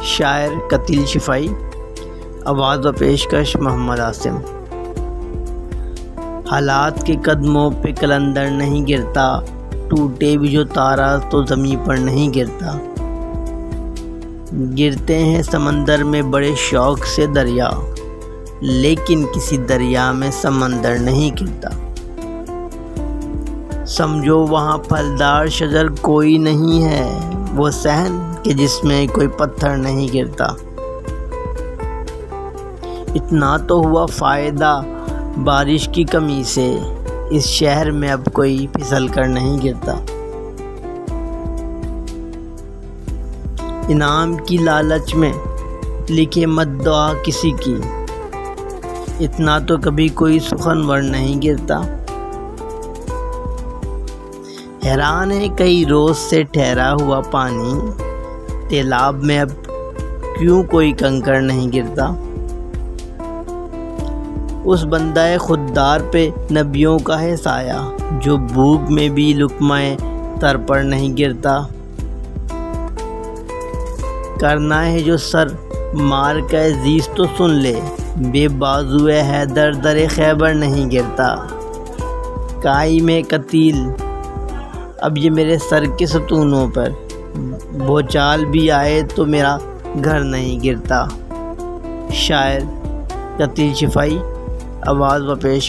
شاعر قتیل شفائی، آواز و پیشکش محمد عاصم۔ حالات کے قدموں پہ قلندر نہیں گرتا، ٹوٹے بھی جو تارا تو زمیں پر نہیں گرتا۔ گرتے ہیں سمندر میں بڑے شوق سے دریا، لیکن کسی دریا میں سمندر نہیں گرتا۔ سمجھو وہاں پھلدار شجر کوئی نہیں ہے، وہ صحن کہ جس میں کوئی پتھر نہیں گرتا۔ اتنا تو ہوا فائدہ بارش کی کمی سے، اس شہر میں اب کوئی پھسل کر نہیں گرتا۔ انعام کی لالچ میں لکھے مت دعا کسی کی، اتنا تو کبھی کوئی سخنور نہیں گرتا۔ حیران ہے کئی روز سے ٹھہرا ہوا پانی، تیلاب میں اب کیوں کوئی کنکر نہیں گرتا۔ اس بندہ خوددار پہ نبیوں کا ہے سایہ، جو بھوک میں بھی لقمہ تر پر نہیں گرتا۔ کرنا ہے جو سر مار کا عزیز تو سن لے، بے بازو حیدر در خیبر نہیں گرتا۔ کائی میں قتیل اب یہ میرے سر کے ستونوں پر، بھوچال بھی آئے تو میرا گھر نہیں گرتا۔ شاعر قتیل شفائی، آواز و پیش